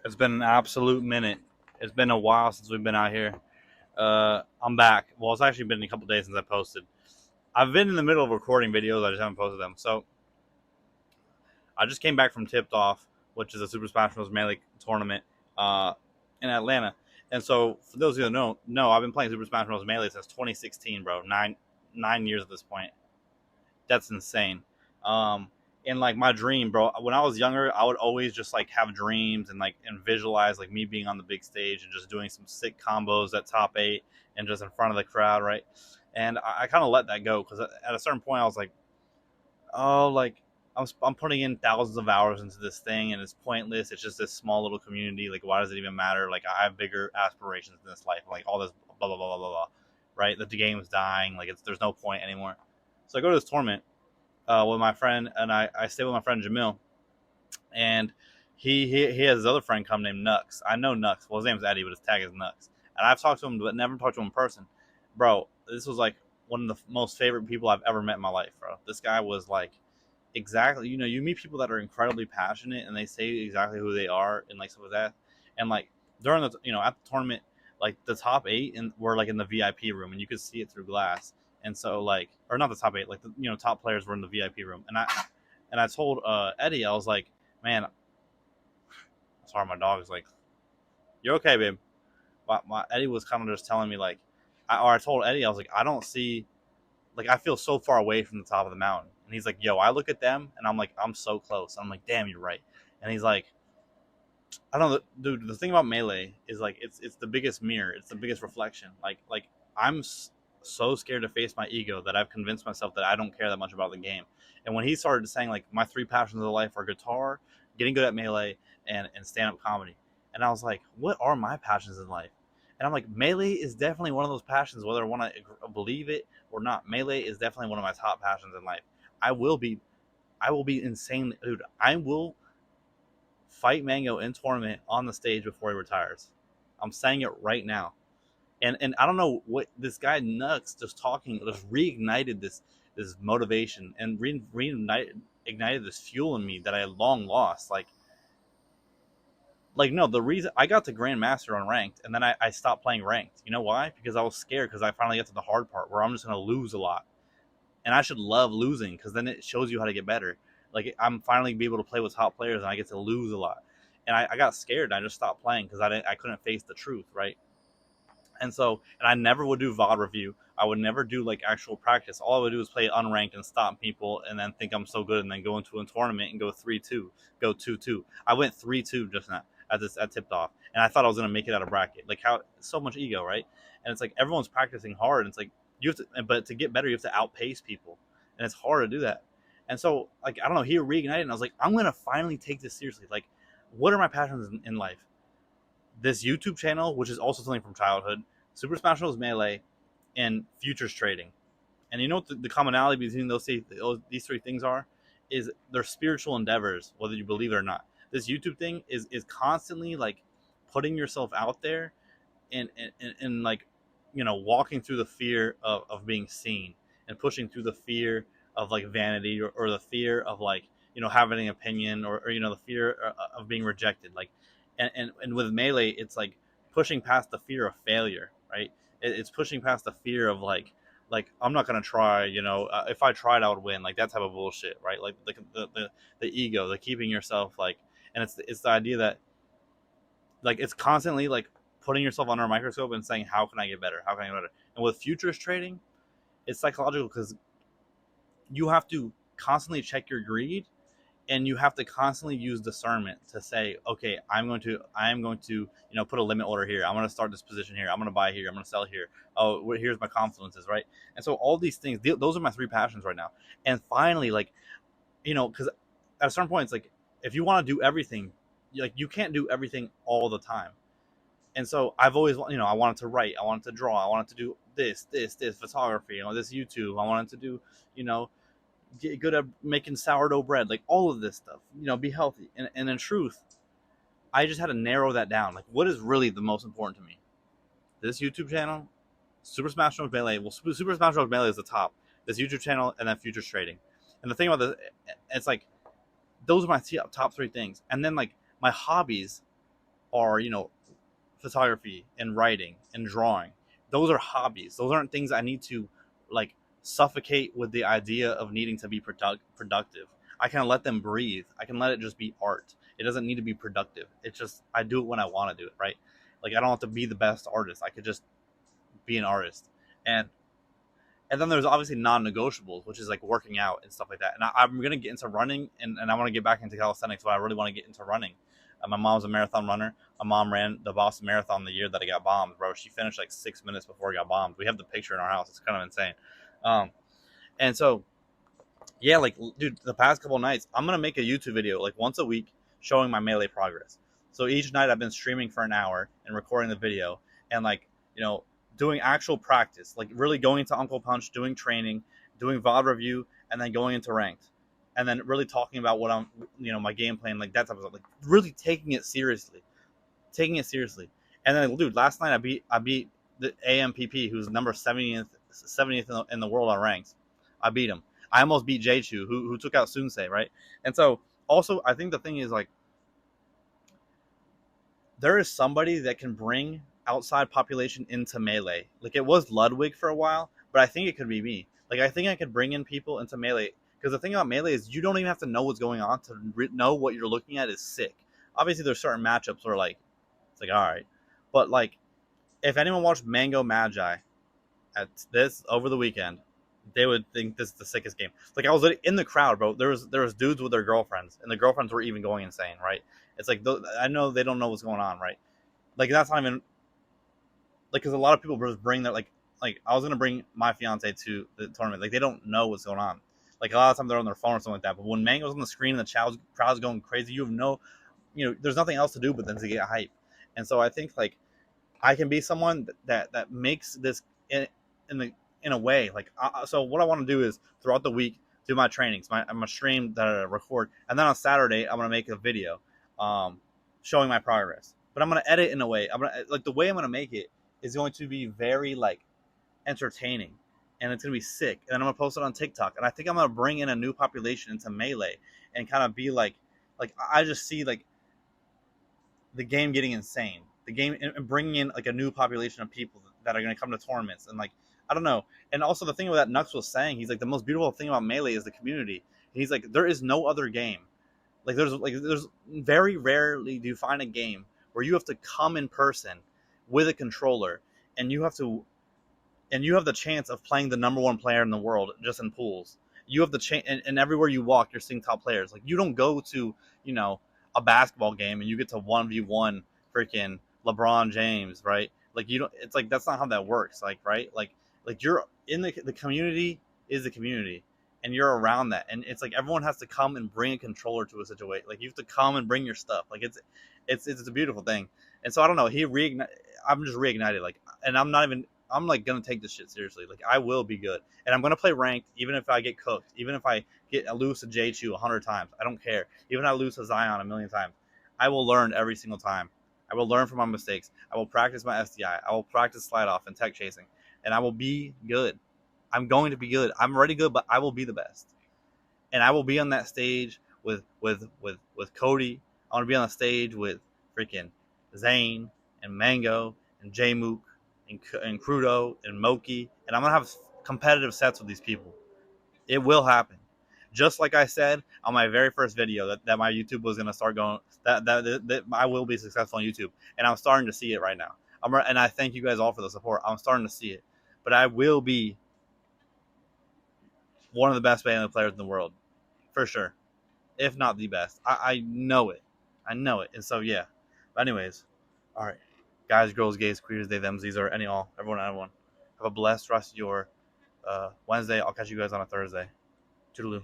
It's been an absolute minute. It's been a while since we've been out here. I'm back. Well, it's actually been a couple days since I posted. I've been in the middle of recording videos. I just haven't posted them. So I just came back from Tipped Off, which is a Super Smash Bros. Melee tournament in Atlanta. And so for those of you that don't know, I've been playing Super Smash Bros. Melee since 2016, bro. Nine years at this point. That's insane. And like my dream, bro, when I was younger, I would always just like have dreams and visualize like me being on the big stage and just doing some sick combos at top 8 and just in front of the crowd, right? And I kind of let that go because at a certain point I was like, oh, like I'm putting in thousands of hours into this thing and it's pointless. It's just this small little community. Like, why does it even matter? Like, I have bigger aspirations in this life. Like all this blah blah blah blah blah, right? That the game's dying. Like there's no point anymore. So I go to this tournament with my friend, and I stay with my friend Jamil, and he has his other friend come named Nux. I know Nux. Well, his name's Eddie, but his tag is Nux. And I've talked to him, but never talked to him in person. Bro, this was like one of the most favorite people I've ever met in my life, bro. This guy was like exactly, you meet people that are incredibly passionate, and they say exactly who they are and like stuff like that. And like during the at the tournament, like the top 8 and were like in the VIP room, and you could see it through glass. And so like, or not the top 8, like the top players were in the VIP room. And I told Eddie, I was like, man, sorry, my dog is like, you're okay, babe. My Eddie was kind of just telling me like, I told Eddie, I was like, I don't see, like I feel so far away from the top of the mountain. And he's like, yo, I look at them and I'm like, I'm so close. I'm like, damn, you're right. And he's like, I don't know, dude. The thing about Melee is like it's the biggest mirror. It's the biggest reflection. Like I'm so scared to face my ego that I've convinced myself that I don't care that much about the game. And when he started saying like my 3 passions of life are guitar, getting good at Melee, and stand up comedy, and I was like, what are my passions in life? And I'm like, Melee is definitely one of those passions, whether I want to believe it or not. Melee is definitely one of my top passions in life. I will be insane, dude. I will fight Mango in tournament on the stage before he retires. I'm saying it right now. And I don't know what this guy Nux just talking just reignited this motivation and ignited this fuel in me that I had long lost. Like no, the reason I got to Grandmaster on ranked and then I stopped playing ranked. You know why? Because I was scared because I finally got to the hard part where I'm just gonna lose a lot. And I should love losing because then it shows you how to get better. Like I'm finally be able to play with top players and I get to lose a lot. And I got scared and I just stopped playing because I couldn't face the truth, right? And I never would do VOD review. I would never do like actual practice. All I would do is play unranked and stop people and then think I'm so good and then go into a tournament and go 3-2, go 2-2. I went 3-2 just now at Tipped Off. And I thought I was going to make it out of bracket. Like how so much ego, right? And it's like everyone's practicing hard. And it's like you have to, but to get better, you have to outpace people. And it's hard to do that. And so like, I don't know, he reignited and I was like, I'm going to finally take this seriously. Like, what are my passions in life? This YouTube channel, which is also something from childhood, Super Smash Bros. Melee, and futures trading. And you know what the commonality between these 3 things are? Is they're spiritual endeavors, whether you believe it or not. This YouTube thing is constantly like putting yourself out there and like, walking through the fear of being seen and pushing through the fear of like vanity or the fear of like, having an opinion or the fear of being rejected. Like, and with Melee, it's like pushing past the fear of failure, right? It's pushing past the fear of like I'm not gonna try, if I tried I would win, like that type of bullshit, right? Like the ego, the keeping yourself like, and it's the idea that like it's constantly like putting yourself under a microscope and saying how can I get better, how can I get better? And with futures trading, it's psychological because you have to constantly check your greed. And you have to constantly use discernment to say, okay, I am going to, put a limit order here. I'm going to start this position here. I'm going to buy here. I'm going to sell here. Oh, here's my confluences, right? And so all these things, those are my 3 passions right now. And finally, like, because at a certain point, it's like, if you want to do everything, like you can't do everything all the time. And so I've always, I wanted to write, I wanted to draw, I wanted to do this photography, this YouTube. I wanted to do, get good at making sourdough bread, like all of this stuff, be healthy. And in truth, I just had to narrow that down. Like, what is really the most important to me? This YouTube channel, Super Smash Bros. Melee. Well, Super Smash Bros. Melee is the top. This YouTube channel, and then futures trading. And the thing about this, it's like, those are my top 3 things. And then, like, my hobbies are, photography and writing and drawing. Those are hobbies. Those aren't things I need to like suffocate with the idea of needing to be productive. I can let them breathe. I can let it just be art. It doesn't need to be productive. It's just I do it when I want to do it, right? Like I don't have to be the best artist. I could just be an artist. And and then there's obviously non-negotiables, which is like working out and stuff like that. And I'm gonna get into running, and I want to get back into calisthenics, but I really want to get into running. My mom's a marathon runner. My mom ran the Boston Marathon the year that I got bombed, bro. She finished like 6 minutes before I got bombed. We have the picture in our house. It's kind of insane. Um, and so yeah, like dude, the past couple of nights, I'm gonna make a YouTube video like once a week showing my melee progress. So each night I've been streaming for an hour and recording the video, and like you know doing actual practice, like really going into Uncle Punch, doing training, doing VOD review, and then going into ranked, and then really talking about what I'm, my game plan, like that type of stuff, like really taking it seriously. And then, dude, last night I beat the AMPP, who's number 70th in the world on ranks. I beat him. I almost beat J-Chu, who took out Sunsei, right? And so, also, I think the thing is, like, there is somebody that can bring outside population into Melee. Like, it was Ludwig for a while, but I think it could be me. Like, I think I could bring in people into Melee. Because the thing about Melee is you don't even have to know what's going on to know what you're looking at is sick. Obviously, there's certain matchups where, like, it's like, all right. But, like, if anyone watched Mango Magi at this over the weekend, they would think this is the sickest game. Like, I was in the crowd, bro. There was dudes with their girlfriends, and the girlfriends were even going insane, right? It's like, I know they don't know what's going on, right? Like, that's not even, like, because a lot of people just bring their, like, I was going to bring my fiance to the tournament. Like, they don't know what's going on. Like, a lot of times they're on their phone or something like that. But when Mango's on the screen and the crowd's going crazy, you have no, there's nothing else to do but then to get hype. And so I think, like, I can be someone that makes this in a way. Like, so what I want to do is throughout the week do my trainings. I'm gonna stream that I record, and then on Saturday I'm gonna make a video, showing my progress. But I'm gonna edit in a way. The way I'm gonna make it is going to be very like entertaining, and it's gonna be sick. And then I'm gonna post it on TikTok. And I think I'm gonna bring in a new population into Melee and kind of be like I just see like the game getting insane. The game and bringing in like a new population of people that are going to come to tournaments and like I don't know. And also the thing that Nux was saying, he's like the most beautiful thing about Melee is the community. And he's like there is no other game. There's very rarely do you find a game where you have to come in person with a controller and you have the chance of playing the number one player in the world just in pools. You have the chance, and everywhere you walk, you're seeing top players. Like you don't go to, a basketball game and you get to 1v1 freaking LeBron James, right? Like you don't. It's like that's not how that works. Like right, like you're in the community is the community, and you're around that, and it's like everyone has to come and bring a controller to a situation. Like you have to come and bring your stuff. Like it's a beautiful thing. And so I don't know. I'm just reignited. Like, and I'm not even. I'm like gonna take this shit seriously. Like I will be good, and I'm gonna play ranked, even if I get cooked, even if I lose to J2 100 times. I don't care. Even if I lose to Zion a million times, I will learn every single time. I will learn from my mistakes. I will practice my SDI. I will practice slide off and tech chasing, and I will be good. I'm going to be good. I'm already good, but I will be the best, and I will be on that stage with Cody. I want to be on the stage with freaking Zane and Mango and J Mook and Crudo and Moki, and I'm gonna have competitive sets with these people. It will happen. Just like I said on my very first video that my YouTube was gonna start going, that I will be successful on YouTube, and I'm starting to see it right now. And I thank you guys all for the support. I'm starting to see it, but I will be one of the best Bailey players in the world, for sure, if not the best. I know it. I know it. And so yeah. But anyways, all right, guys, girls, gays, queers, they, them, these are any all, everyone. Have a blessed rest of your Wednesday. I'll catch you guys on a Thursday. Toodaloo.